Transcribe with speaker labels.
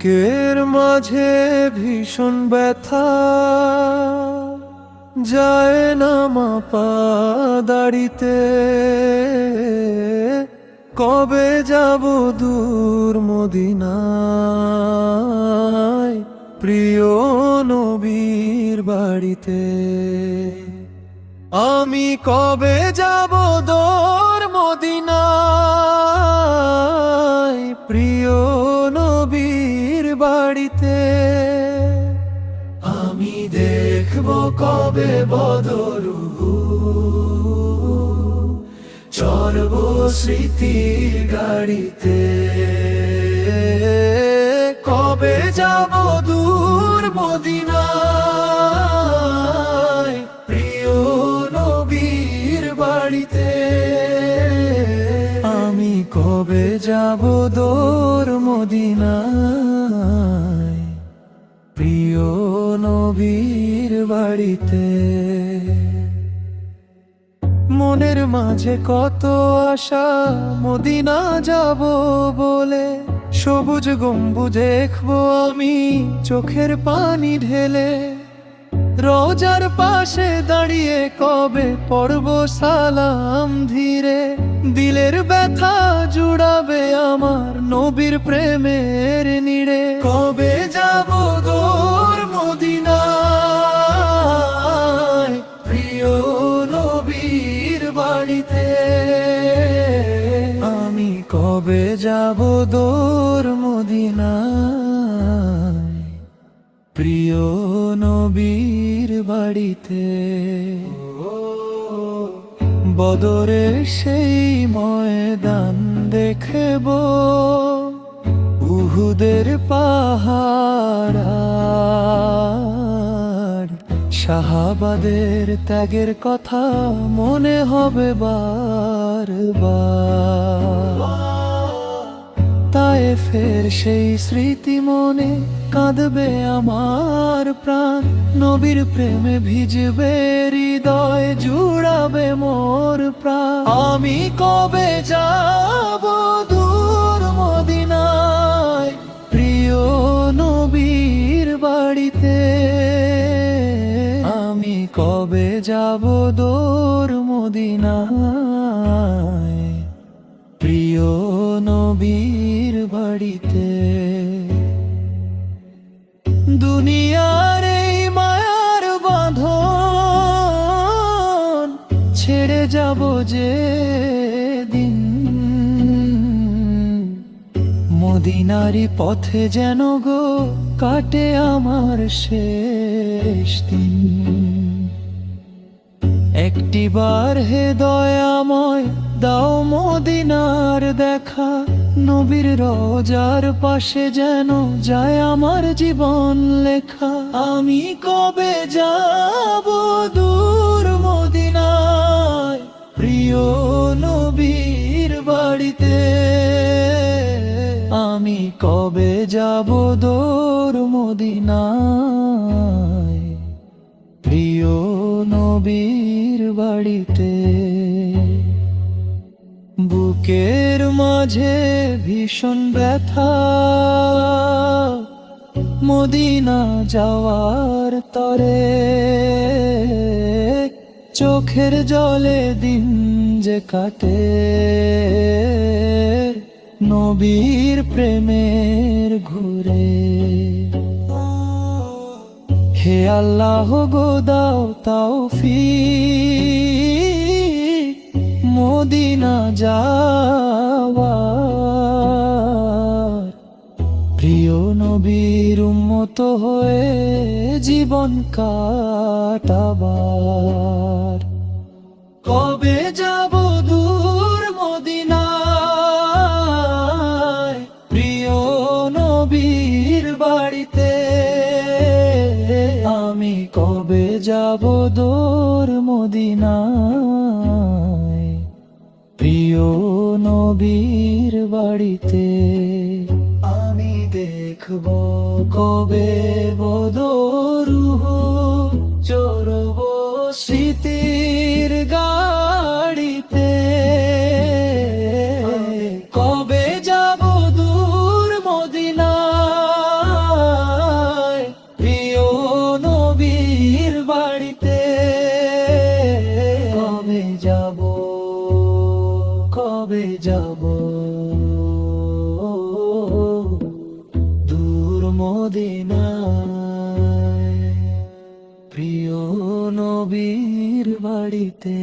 Speaker 1: বুকের মাঝে ভীষণ ব্যথা, যায় না মাপা দাড়িতে। কবে যাব দূর মদিনায়, প্রিয় নবীর বাড়িতে। আমি কবে যাব দূর মদিনায়, প্রিয় নবীর বাড়িতে। আমি দেখব কবে বদর চড়ব স্মৃতির গাড়িতে। কবে যাব দূর মদিনায়, প্রিয় নবীর বাড়িতে। আমি কবে যাব দূর মদিনায়, প্রিয় নবীর বাড়িতে। মনের মাঝে কত আশা, মদিনা যাব বলে। সবুজ গম্বুজ দেখবো আমি চোখের পানি ঢেলে। রোজার পাশে দাঁড়িয়ে কবে পড়ব সালাম ধীরে। দিলের ব্যথা জুড়াবে আমার নবীর প্রেমের নীড়ে। কবে যাব দূর মদিনায়, প্রিয় নবীর বাড়িতে। আমি কবে যাব দূর মদিনায়, প্রিয় নবীর বাড়িতে। বদরের সেই ময়দান দেখব, উহুদের পাহাড়, শাহাবাদের ত্যাগের কথা মনে হবে বারবার। তায়েফের সেই স্মৃতি মনে কাঁদবে আমার প্রাণ। নবীর প্রেমে ভিজবে হৃদয়, জুড়াবে মোর প্রাণ। আমি কবে যাব দূর মদিনায়, প্রিয় নবীর বাড়িতে। আমি কবে যাব দূর মদিনায়, প্রিয় নবীর বাড়িতে। দুনিয়ার এই মায়ার বাঁধন ছেড়ে যাব যে দিন, মদিনারি পথে যেন গো কাটে আমার শেষ দিন। একটিবার হে দয়াময় দাও মদিনার দেখা। নবীর রোজার পাশে যেন যায় আমার জীবন লেখা। আমি কবে যাব দূর মদিনায়, প্রিয় নবীর বাড়িতে। আমি কবে যাব দূর মদিনায়, প্রিয় নবীর বাড়িতে। বুকের মাঝে ভীষণ ব্যথা, মদিনা যাওয়ার তরে। চোখের জলে দিন যে কাটে, নবীর প্রেমের ঘুরে। হে আল্লাহ গো দাও তৌফিক, মদিনা যাওয়ার। প্রিয় নবীর উম্মত হয়ে জীবন কাটাবার। কবে যাব দূর মদিনায়, প্রিয় নবীর বাড়িতে। আমি কবে যাব দূর মদিনায়, প্রিয় নবীর বাড়িতে। আমি দেখব কবে বদর চড়ব স্মৃতির গাড়িতে। কবে যাব দূর মদিনা কবে যাব দূর মদিনায় প্রিয় নবীর বাড়িতে।